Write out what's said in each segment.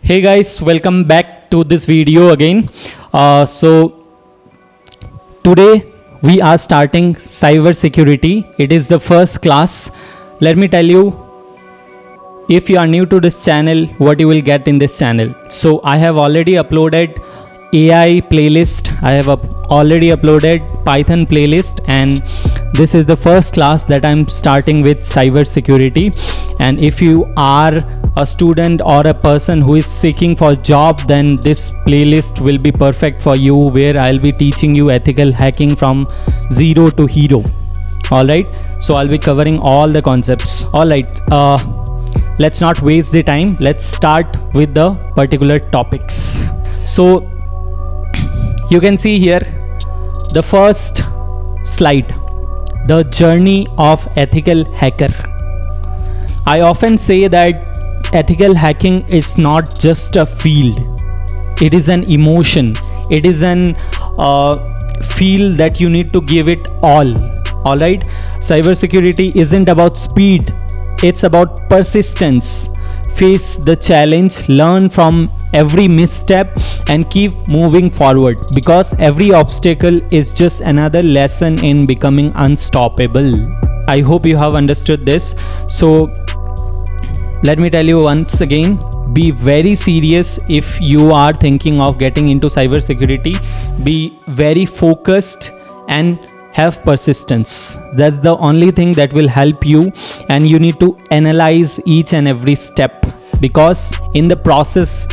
Hey guys, welcome back to this video again. Today we are starting cyber security. It is the first class. Let me tell you, if you are new to this channel, what you will get in this channel. So I have already uploaded AI playlist. I have already uploaded Python playlist, and this is the first class that I'm starting with cyber security. And if you are a student or a person who is seeking for a job, then this playlist will be perfect for you, where I'll be teaching you ethical hacking from zero to hero. Alright, so I'll be covering all the concepts. Alright, let's not waste the time. Let's start with the particular topics. So you can see here the first slide, the journey of ethical hacker. I often say that ethical hacking is not just a field, it is an emotion. It is an feel that you need to give it all. Alright, cybersecurity isn't about speed, it's about persistence. Face the challenge, learn from every misstep, and keep moving forward, because every obstacle is just another lesson in becoming unstoppable. I hope you have understood this. So let me tell you once again, be very serious if you are thinking of getting into cybersecurity. Be very focused and have persistence. That's the only thing that will help you, and you need to analyze each and every step, because in the process,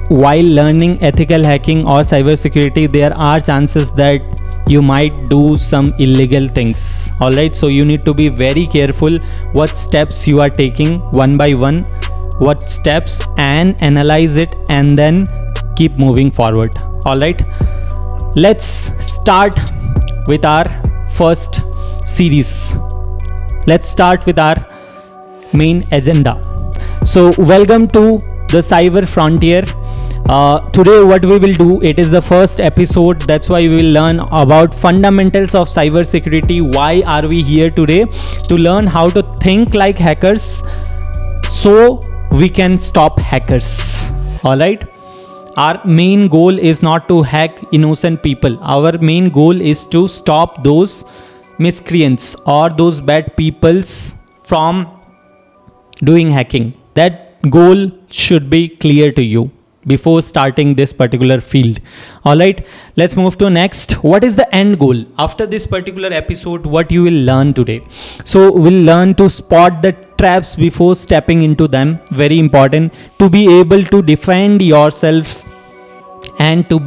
while learning ethical hacking or cybersecurity, there are chances that you might do some illegal things. Alright, so you need to be very careful what steps you are taking one by one, what steps, and analyze it, and then keep moving forward. Alright, let's start with our first series. Let's start with our main agenda. So welcome to the cyber frontier. Today what we will do, it is the first episode, that's why we will learn about fundamentals of cyber security. Why are we here today? To learn how to think like hackers so we can stop hackers. Alright, our main goal is not to hack innocent people. Our main goal is to stop those miscreants or those bad peoples from doing hacking. That goal should be clear to you before starting this particular field. Alright, let's move to next. What is the end goal? After this particular episode, what you will learn today? So we'll learn to spot the traps before stepping into them. Very important. To be able to defend yourself and to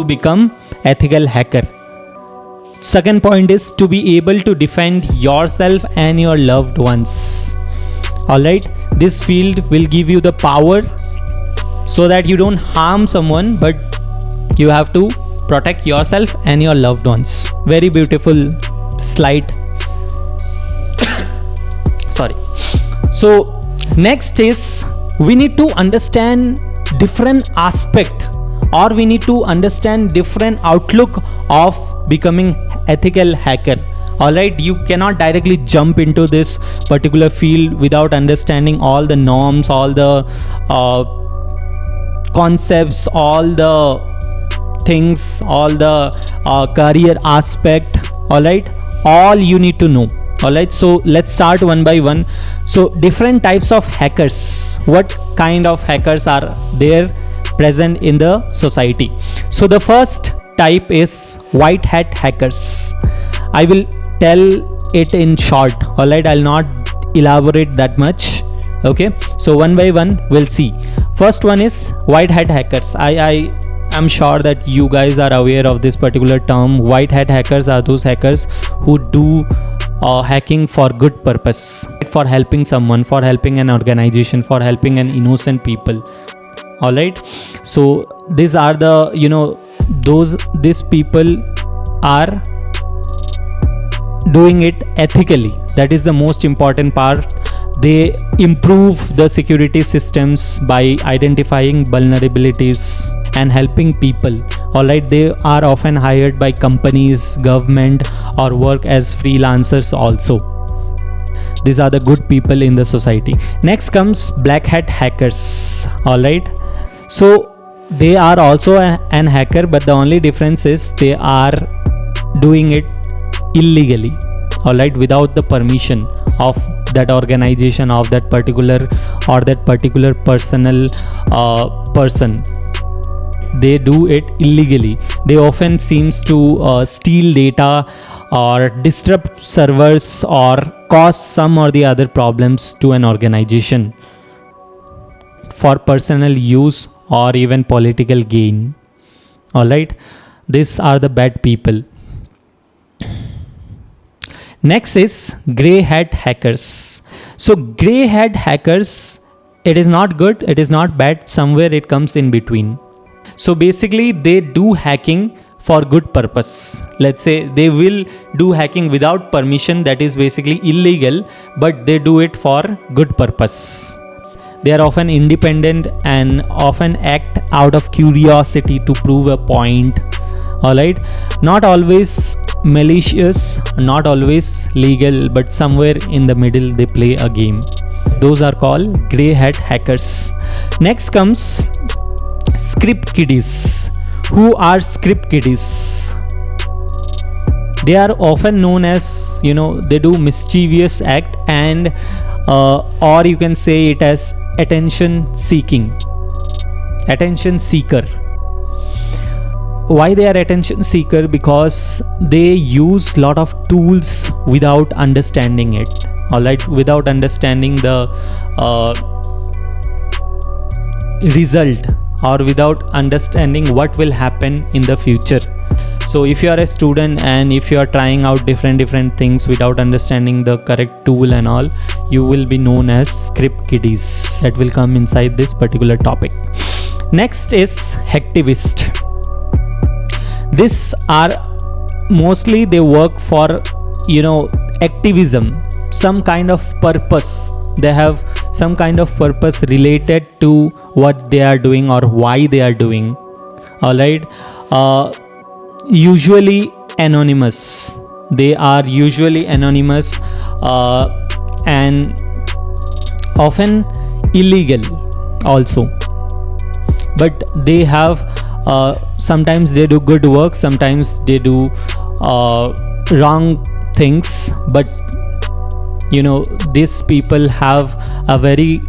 become ethical hacker. Second point is to be able to defend yourself and your loved ones. Alright, this field will give you the power so that you don't harm someone, but you have to protect yourself and your loved ones. Very beautiful slide. Sorry. So next is, we need to understand different aspect, or we need to understand different outlook of becoming ethical hacker. Alright, you cannot directly jump into this particular field without understanding all the norms, all the concepts, all the things, all the career aspect. Alright, all you need to know. Alright, so let's start one by one. So different types of hackers. What kind of hackers are there present in the society? So the first type is white hat hackers. I will tell it in short. Alright, I'll not elaborate that much. Okay, so one by one we'll see. First one is white hat hackers. I am sure that you guys are aware of this particular term. White hat hackers are those hackers who do hacking for good purpose, for helping someone, for helping an organization, for helping an innocent people. Alright, so these are the, these people are doing it ethically. That is the most important part. They improve the security systems by identifying vulnerabilities and helping people. Alright, they are often hired by companies, government, or work as freelancers also. These are the good people in the society. Next comes black hat hackers. All right, so they are also an hacker, but the only difference is they are doing it illegally, all right, without the permission of that organization, of that particular personal person. They do it illegally. They often seems to steal data or disrupt servers or cause some or the other problems to an organization for personal use or even political gain. All right, these are the bad people. Next is grey hat hackers. So grey hat hackers, it is not good, it is not bad, somewhere it comes in between. So basically they do hacking for good purpose. Let's say they will do hacking without permission, that is basically illegal, but they do it for good purpose. They are often independent and often act out of curiosity to prove a point. Alright, not always malicious, not always legal, but somewhere in the middle they play a game. Those are called grey hat hackers. Next comes script kiddies. Who are script kiddies? They are often known as, they do mischievous act and or you can say it as attention seeker. Why they are attention seeker? Because they use lot of tools without understanding it, all right, without understanding the result or without understanding what will happen in the future. So if you are a student and if you are trying out different things without understanding the correct tool and all, you will be known as script kiddies. That will come inside this particular topic. Next is hacktivist. These are mostly, they work for activism, some kind of purpose. They have some kind of purpose related to what they are doing or why they are doing. All right, usually anonymous. They are usually anonymous and often illegal also, but they have sometimes they do good work, sometimes they do wrong things, but these people have a very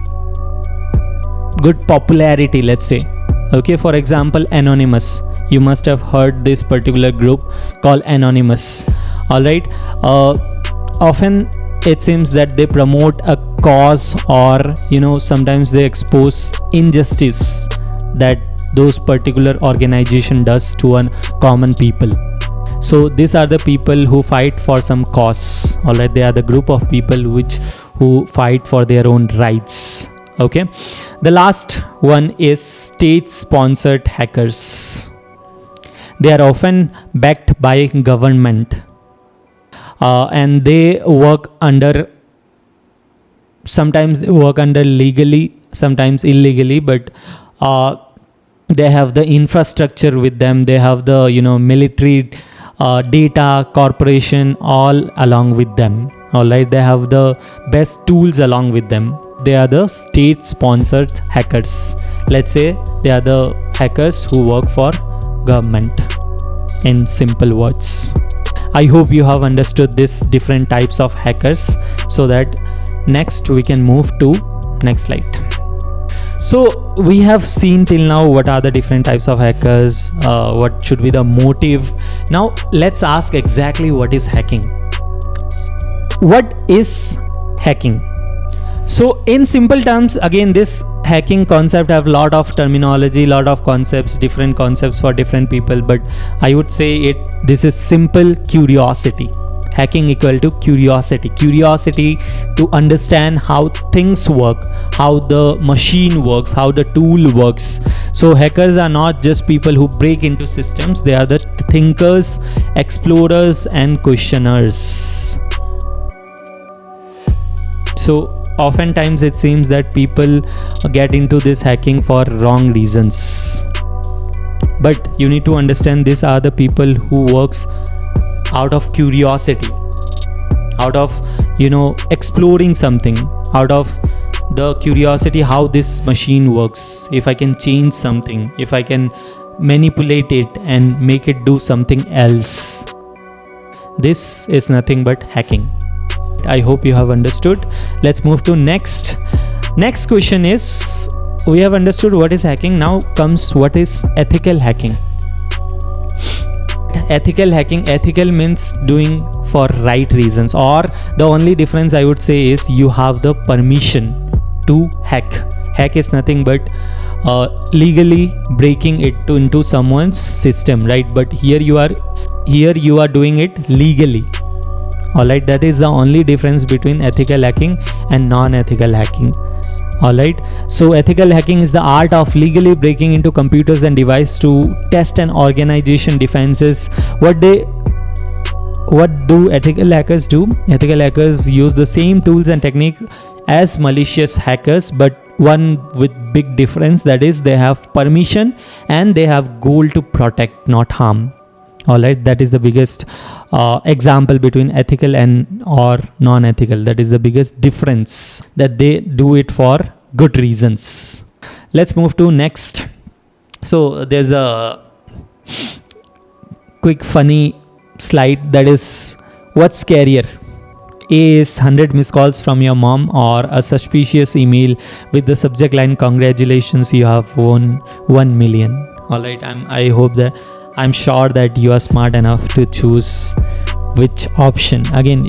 good popularity, let's say. Okay, for example, Anonymous. You must have heard this particular group called Anonymous. All right, often it seems that they promote a cause, or sometimes they expose injustice that those particular organization does to a common people. So these are the people who fight for some cause. All right, they are the group of people who fight for their own rights. Okay, the last one is state sponsored hackers. They are often backed by government and they work under, sometimes they work under legally, sometimes illegally, but they have the infrastructure with them. They have the military, data, corporation all along with them. All right, they have the best tools along with them. They are the state sponsored hackers. Let's say they are the hackers who work for government, in simple words. I hope you have understood this different types of hackers, so that next we can move to next slide. So we have seen till now what are the different types of hackers, what should be the motive. Now let's ask exactly what is hacking. What is hacking? So in simple terms, again, this hacking concept have lot of terminology, lot of concepts, different concepts for different people, but I would say this is simple curiosity. Hacking equal to curiosity to understand how things work, how the machine works, how the tool works. So hackers are not just people who break into systems, they are the thinkers, explorers and questioners. So oftentimes it seems that people get into this hacking for wrong reasons, but you need to understand these are the people who works out of curiosity, out of exploring something out of the curiosity how this machine works, if I can change something, if I can manipulate it and make it do something else. This is nothing but hacking. I hope you have understood. Let's move to next question. Is we have understood what is hacking. Now comes what is ethical hacking. Ethical means doing for right reasons, or the only difference I would say is you have the permission to hack is nothing but legally breaking it into someone's system, right? But here you are doing it legally. Alright, that is the only difference between ethical hacking and non-ethical hacking. Alright, so ethical hacking is the art of legally breaking into computers and devices to test an organization defenses. What do ethical hackers do? Ethical hackers use the same tools and techniques as malicious hackers, but one with big difference, that is they have permission and they have goal to protect, not harm. Alright, that is the biggest example between ethical and or non-ethical. That is the biggest difference, that they do it for good reasons. Let's move to next. So there's a quick funny slide, that is, what's scarier? A is 100 missed calls from your mom, or a suspicious email with the subject line, congratulations, you have won 1 million. Alright, I'm sure that you are smart enough to choose which option. Again,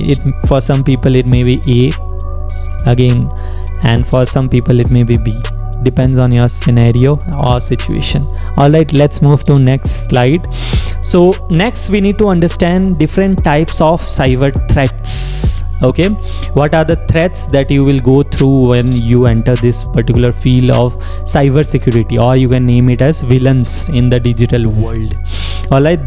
for some people it may be A again, and for some people it may be B. Depends on your scenario or situation. Alright, let's move to next slide. So next we need to understand different types of cyber threats. Okay, what are the threats that you will go through when you enter this particular field of cyber security, or you can name it as villains in the digital world. Alright,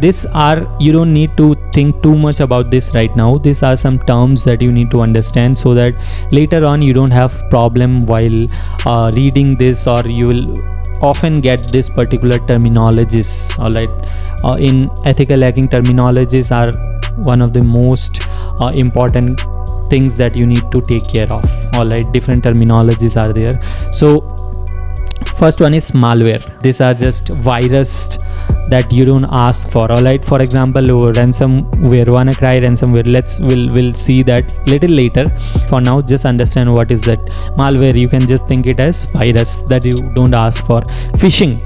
you don't need to think too much about this right now. These are some terms that you need to understand, so that later on you don't have problem while reading this, or you will often get this particular terminologies. Alright, in ethical hacking, terminologies are one of the most important things that you need to take care of. Alright, different terminologies are there. So first one is malware. These are just virus that you don't ask for. Alright, for example, ransomware, WannaCry ransomware. We'll see that little later. For now, just understand what is that malware. You can just think it as virus that you don't ask for. Phishing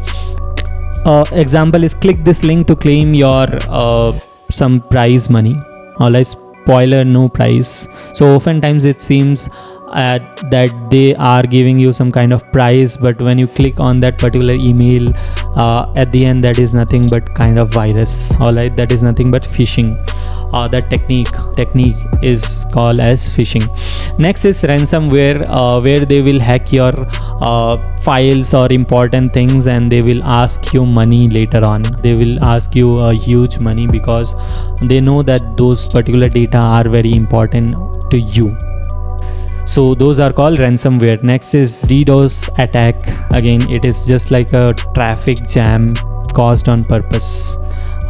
example is, click this link to claim your some prize money. Alright, spoiler, no prize. So oftentimes it seems that they are giving you some kind of prize, but when you click on that particular email, at the end that is nothing but kind of virus. Alright, that is nothing but phishing. That technique is called as phishing. Next is ransomware, where they will hack your files or important things, and they will ask you money later on. They will ask you a huge money because they know that those particular data are very important to you. So those are called ransomware. Next is DDoS attack. Again, it is just like a traffic jam caused on purpose.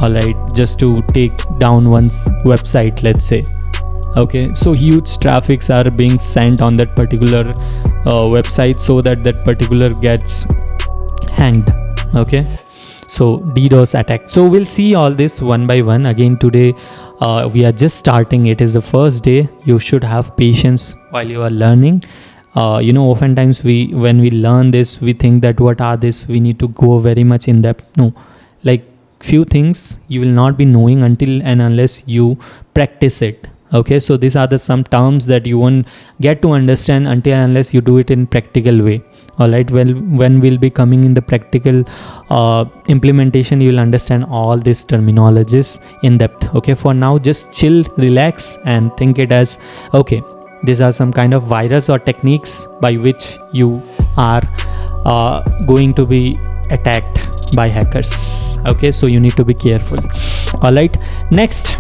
Alright, just to take down one's website, let's say. Okay, so huge traffics are being sent on that particular website, so that particular gets hanged. Okay, so DDoS attack. So we'll see all this one by one. Again, today we are just starting. It is the first day. You should have patience while you are learning. Oftentimes when we learn this, we think that what are this, we need to go very much in depth. No, like few things you will not be knowing until and unless you practice it. Okay, so these are some terms that you won't get to understand until and unless you do it in practical way. Alright, when we'll be coming in the practical implementation, you will understand all these terminologies in depth. Okay, for now just chill, relax, and think it as, okay, these are some kind of virus or techniques by which you are going to be attacked by hackers. Okay, so you need to be careful. Alright, next,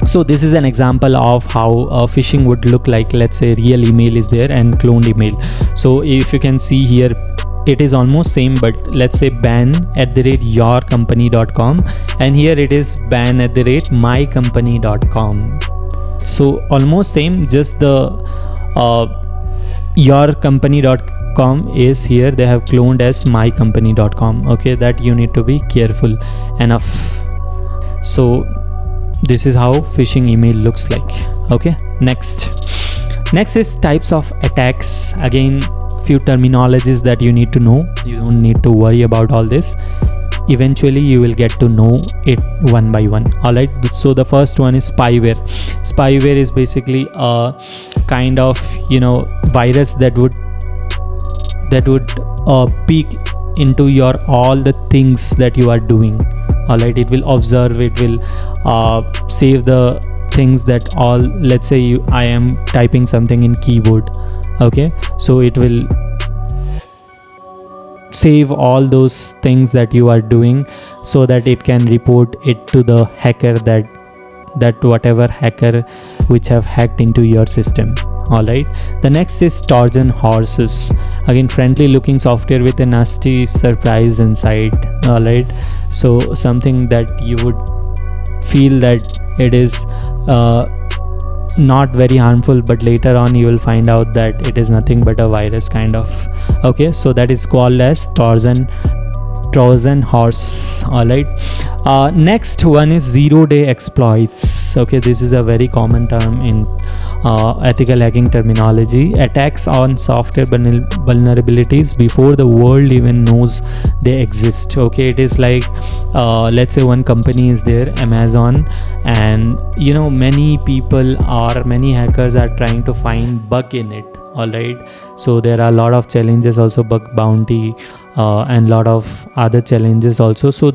so this is an example of how phishing would look like. Let's say real email is there and cloned email. So if you can see here, it is almost same, but let's say ban@yourcompany.com, and here it is ban@mycompany.com. So almost same, just the yourcompany.com is here, they have cloned as mycompany.com. okay, that you need to be careful enough. So this is how phishing email looks like. okay, next is types of attacks. Again, few terminologies that you need to know. You don't need to worry about all this, eventually you will get to know it one by one. All right, so the first one is spyware. Spyware is basically a kind of virus that would peek into your all the things that you are doing. all right, it will observe, it will save the things that all, let's say I am typing something in keyboard. okay, so it will save all those things that you are doing so that it can report it to the hacker, that whatever hacker which have hacked into your system. all right, the next is Trojan horses. Again, friendly looking software with a nasty surprise inside. all right, so something that you would feel that it is not very harmful, but later on you will find out that it is nothing but a virus kind of. okay, so that is called as Trojan horse. all right, next one is zero-day exploits. okay, this is a very common term in ethical hacking terminology. Attacks on software vulnerabilities before the world even knows they exist. okay, it is like let's say one company is there, Amazon, and many people or many hackers are trying to find bug in it. all right, so there are a lot of challenges also, bug bounty and lot of other challenges also. So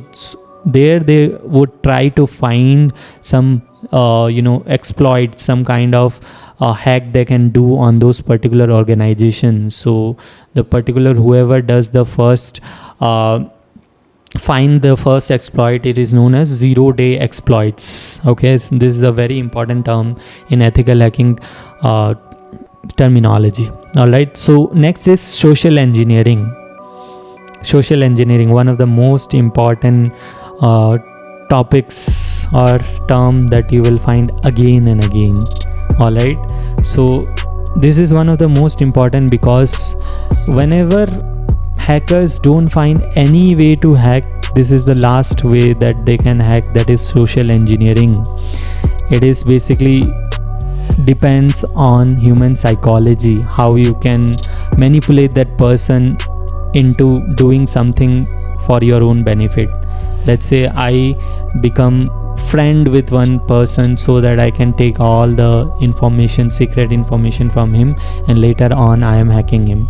there they would try to find some exploit, some kind of hack they can do on those particular organizations. So the particular whoever does the first find the first exploit, it is known as zero-day exploits. okay, so this is a very important term in ethical hacking terminology. all right, so next is social engineering. One of the most important topics or term that you will find again and again. all right, so this is one of the most important, because whenever hackers don't find any way to hack, this is the last way that they can hack, that is social engineering. It is basically depends on human psychology, how you can manipulate that person into doing something for your own benefit. Let's say I become friend with one person so that I can take all the information, secret information from him, and later on I am hacking him.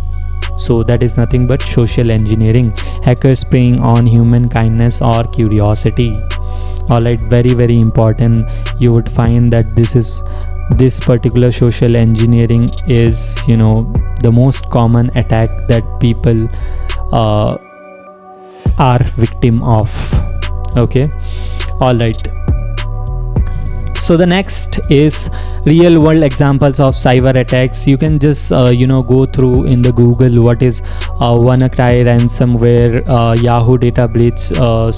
So that is nothing but social engineering. Hackers preying on human kindness or curiosity. all right, very very important. You would find that this particular social engineering is the most common attack that people are victim of. okay, all right, so the next is real world examples of cyber attacks. You can just go through in the Google what is WannaCry ransomware, Yahoo data breach,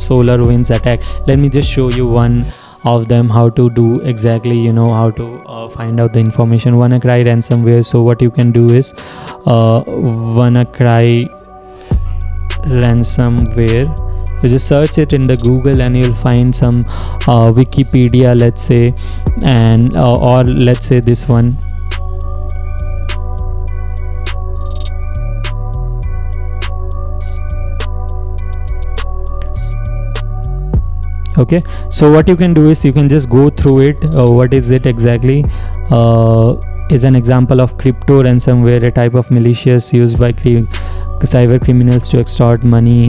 SolarWinds attack. Let me just show you one of them, how to do exactly, how to find out the information. WannaCry ransomware. So what you can do is WannaCry ransomware, you just search it in the Google and you'll find some Wikipedia, let's say, and or let's say this one. okay, so what you can do is you can just go through it. What is it exactly? Is an example of crypto ransomware, a type of malicious used by cyber criminals to extort money.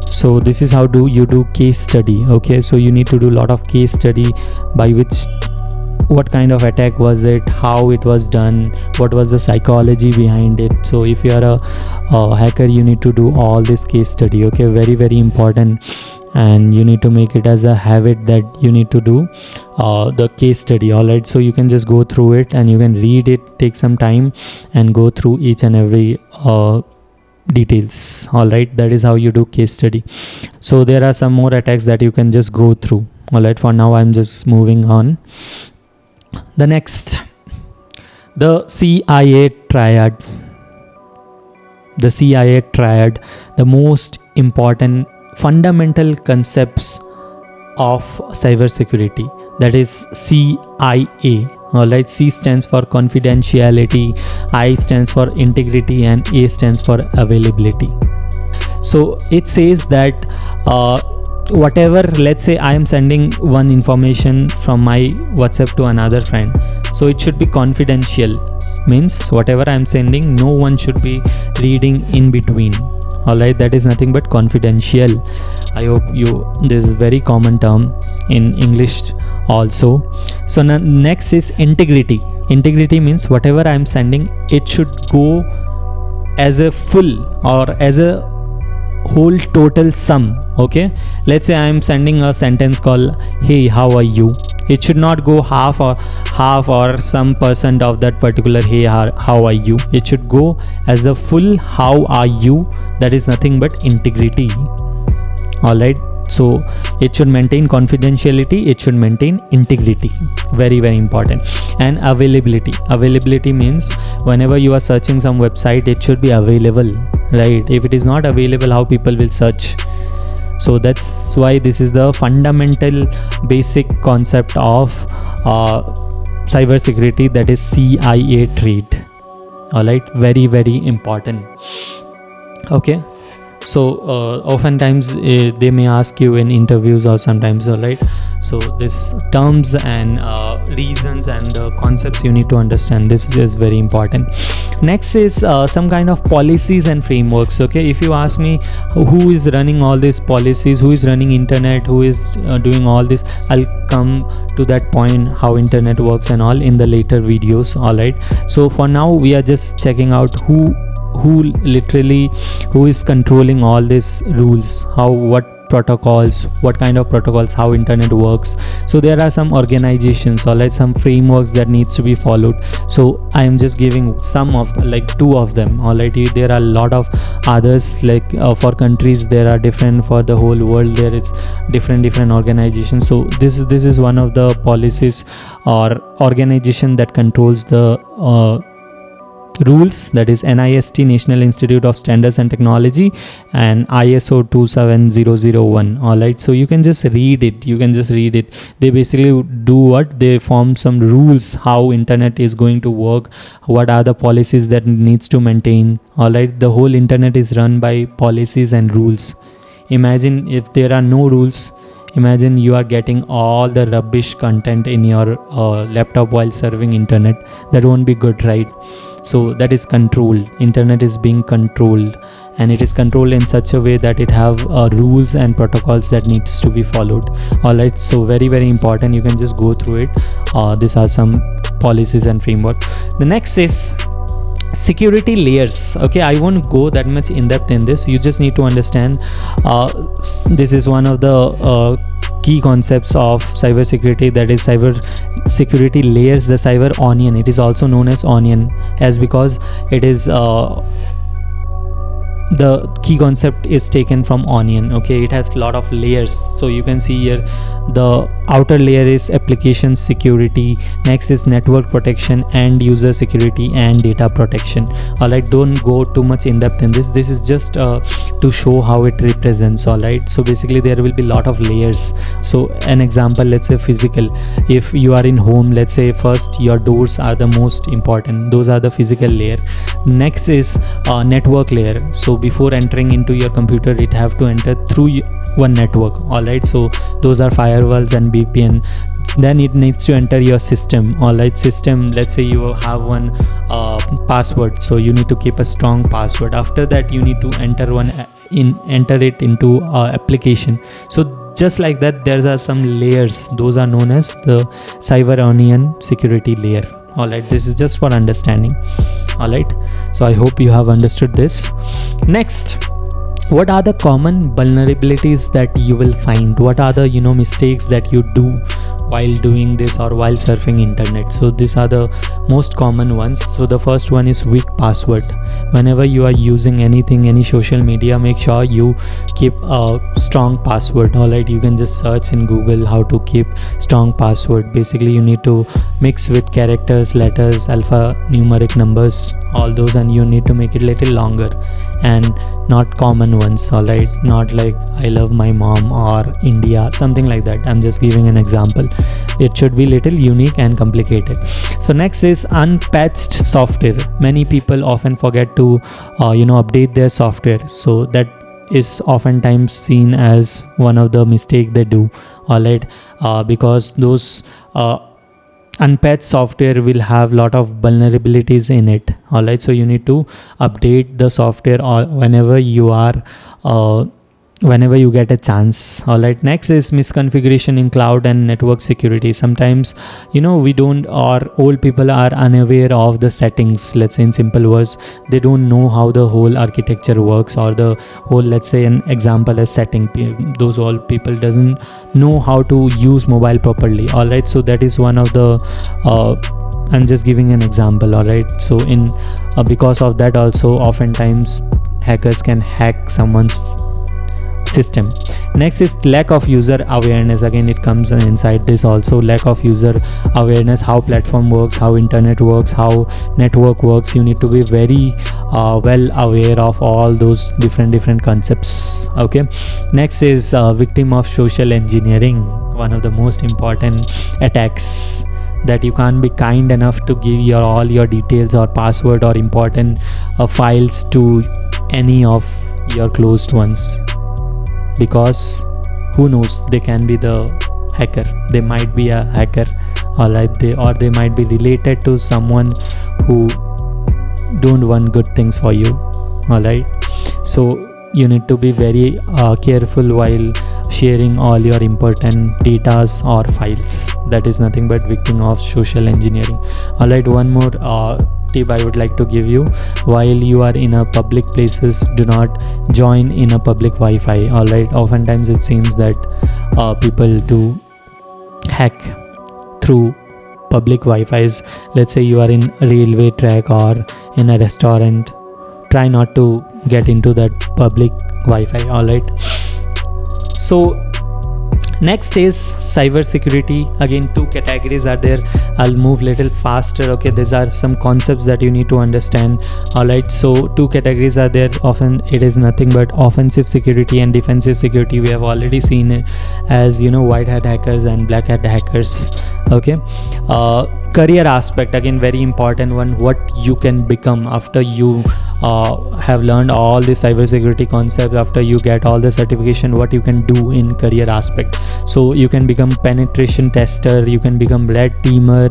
So this is how you do case study. okay, so you need to do a lot of case study, by which what kind of attack was it, how it was done, what was the psychology behind it. So if you are a hacker, you need to do all this case study. okay, very very important, and you need to make it as a habit that you need to do the case study. all right, so you can just go through it and you can read it, take some time and go through each and every details. all right, that is how you do case study. So there are some more attacks that you can just go through. all right, for now I'm just moving on. The next, the CIA triad. The CIA triad, the most important fundamental concepts of cybersecurity, that is CIA. Alright, C stands for confidentiality, I stands for integrity, and A stands for availability. So it says that whatever, let's say I am sending one information from my WhatsApp to another friend, so it should be confidential. Means whatever I am sending, no one should be reading in between. Alright, that is nothing but confidential. I hope this is very common term in English also. So next is integrity. Integrity means whatever I am sending, it should go as a full or as a whole total sum. Okay, let's say I am sending a sentence called hey, how are you. It should not go half or some percent of that particular hey, how are you. It should go as a full how are you. That is nothing but integrity. Alright, so it should maintain confidentiality, it should maintain integrity. Very, very important. And availability. Availability means whenever you are searching some website, it should be available, right? If it is not available, how people will search? So that's why this is the fundamental basic concept of cybersecurity, that is CIA triad. Alright, very, very important. Okay, so oftentimes they may ask you in interviews or sometimes, alright, so this terms and reasons and concepts you need to understand. This is very important. Next is some kind of policies and frameworks. Okay, if you ask me who is running all these policies, who is running internet, who is doing all this, I'll come to that point, how internet works and all, in the later videos. Alright, so for now we are just checking out who is controlling all these rules, what protocols, what kind of protocols, how internet works. So there are some organizations, or like some frameworks that needs to be followed. So I am just giving some of two of them. Alright, there are a lot of others, like for countries there are different, for the whole world there is different organizations. So this is one of the policies or organization that controls the rules, that is NIST, National Institute of Standards and Technology, and ISO 27001. Alright, so you can just read it. They basically do what? They form some rules how internet is going to work, what are the policies that needs to maintain. Alright, the whole internet is run by policies and rules. Imagine if there are no rules. Imagine you are getting all the rubbish content in your laptop while surfing internet. That won't be good, right? So that is controlled. Internet is being controlled, and it is controlled in such a way that it have rules and protocols that needs to be followed. Alright, so very, very important. You can just go through it. These are some policies and framework. The next is security layers. Okay, I won't go that much in depth in this. You just need to understand this is one of the key concepts of cybersecurity, that is cyber security layers, the cyber onion. It is also known as onion, as because it is the key concept is taken from onion. Okay, it has a lot of layers. So you can see here the outer layer is application security, next is network protection, end user security, and data protection. Alright, don't go too much in depth in this. This is just to show how it represents. Alright, so basically there will be a lot of layers. So an example, let's say physical. If you are in home, let's say first your doors are the most important. Those are the physical layer. Next is network layer. So before entering into your computer, it have to enter through one network. Alright, so those are firewalls and VPN. Then it needs to enter your system. Alright, system, let's say you have one password, so you need to keep a strong password. After that you need to enter it into application. So just like that, there are some layers. Those are known as the cyber onion security layer. Alright, this is just for understanding. Alright, so I hope you have understood this. Next, what are the common vulnerabilities that you will find? What are the mistakes that you do while doing this or while surfing internet. So these are the most common ones. So the first one is weak password. Whenever you are using anything, any social media, make sure you keep a strong password. All right, you can just search in Google how to keep strong password. Basically you need to mix with characters, letters, alphanumeric numbers, all those, and you need to make it little longer and not common ones. All right, not like I love my mom or India, something like that. I'm just giving an example. It should be little unique and complicated. So next is unpatched software. Many people often forget to update their software, so that is oftentimes seen as one of the mistake they do. All right, because those unpatched software will have lot of vulnerabilities in it. All right, so you need to update the software or whenever you get a chance. All right, next is misconfiguration in cloud and network security. Sometimes we don't, or old people are unaware of the settings. Let's say in simple words, they don't know how the whole architecture works, or the whole, let's say an example as setting. Those old people doesn't know how to use mobile properly. All right, so that is one of the I'm just giving an example. All right, so in because of that also oftentimes hackers can hack someone's system. Next is lack of user awareness. Again, it comes inside this also. Lack of user awareness, how platform works, how internet works, how network works. You need to be very well aware of all those different concepts. Okay, next is victim of social engineering. One of the most important attacks, that you can't be kind enough to give all your details or password or important files to any of your closed ones, because who knows, they can be the hacker. They might be a hacker. All right, they might be related to someone who don't want good things for you. All right, so you need to be very careful while sharing all your important datas or files. That is nothing but victim of social engineering. All right, one more tip I would like to give you: while you are in a public places, do not join in a public Wi-Fi. All right, oftentimes it seems that people do hack through public Wi-Fi's. Let's say you are in a railway track or in a restaurant, try not to get into that public Wi-Fi. All right, so next is cyber security. Again, two categories are there. I'll move little faster. Okay, these are some concepts that you need to understand. All right, so two categories are there. Often it is nothing but offensive security and defensive security. We have already seen it as white hat hackers and black hat hackers. Okay, career aspect, again very important one. What you can become after you have learned all the cybersecurity concepts, after you get all the certification, what you can do in career aspect. So you can become penetration tester, you can become red teamer,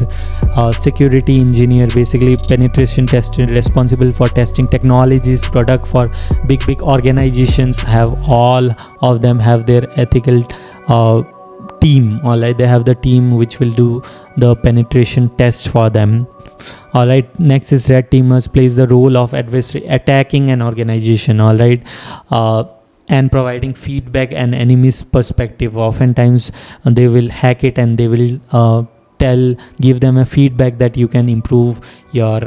security engineer. Basically penetration tester responsible for testing technologies, product for big organizations. Have all of them have their ethical team. All right, they have the team which will do the penetration test for them. All right, next is red teamers, plays the role of adversary attacking an organization. All right, and providing feedback and enemy's perspective. Oftentimes they will hack it and they will give them a feedback that you can improve your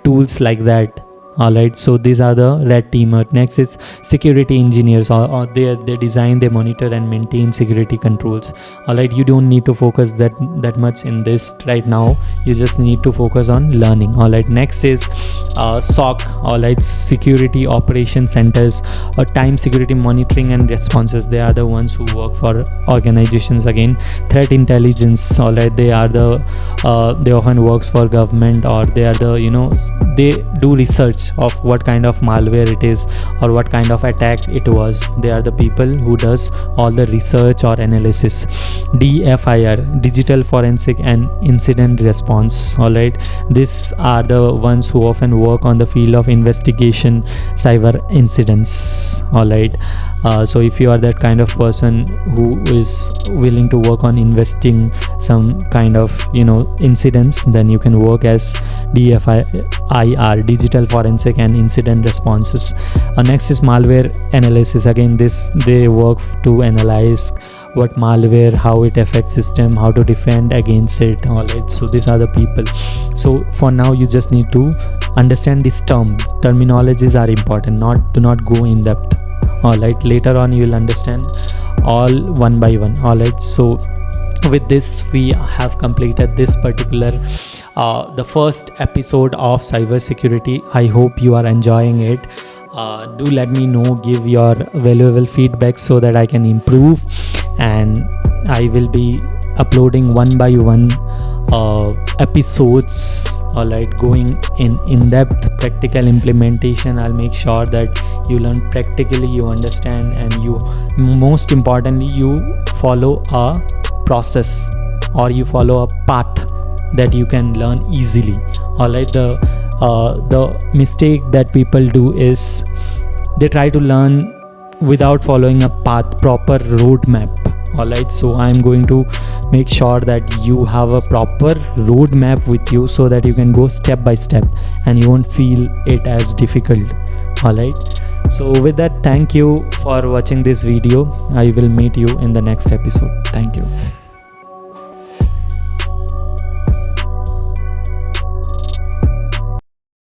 tools like that. All right, so these are the red teamer. Next is security engineers, or they design, they monitor and maintain security controls. All right, you don't need to focus that much in this right now. You just need to focus on learning. All right, next is SOC. All right, security operation centers, or time security monitoring and responses. They are the ones who work for organizations. Again, threat intelligence. All right, they are they often works for government, or they are they do research of what kind of malware it is or what kind of attack it was. They are the people who does all the research or analysis. DFIR, digital forensic and incident response. All right, these are the ones who often work on the field of investigation cyber incidents. All right, so if you are that kind of person who is willing to work on investing some kind of incidents, then you can work as DFIR, digital forensic and incident responses. Next is malware analysis. Again, they work to analyze what malware, how it affects system, how to defend against it. All right, so these are the people. So for now you just need to understand this terminologies are important, do not go in depth. All right, later on you will understand all one by one. All right, so with this we have completed this particular the first episode of cybersecurity. I hope you are enjoying it. Do let me know, give your valuable feedback so that I can improve, and I will be uploading one by one episodes. All right, going in depth practical implementation. I'll make sure that you learn practically, you understand, and you, most importantly, you follow a process, or you follow a path that you can learn easily. All right, the mistake that people do is they try to learn without following a path, proper roadmap. All right, so I'm going to make sure that you have a proper roadmap with you so that you can go step by step and you won't feel it as difficult. All right, so with that, thank you for watching this video. I will meet you in the next episode. Thank you.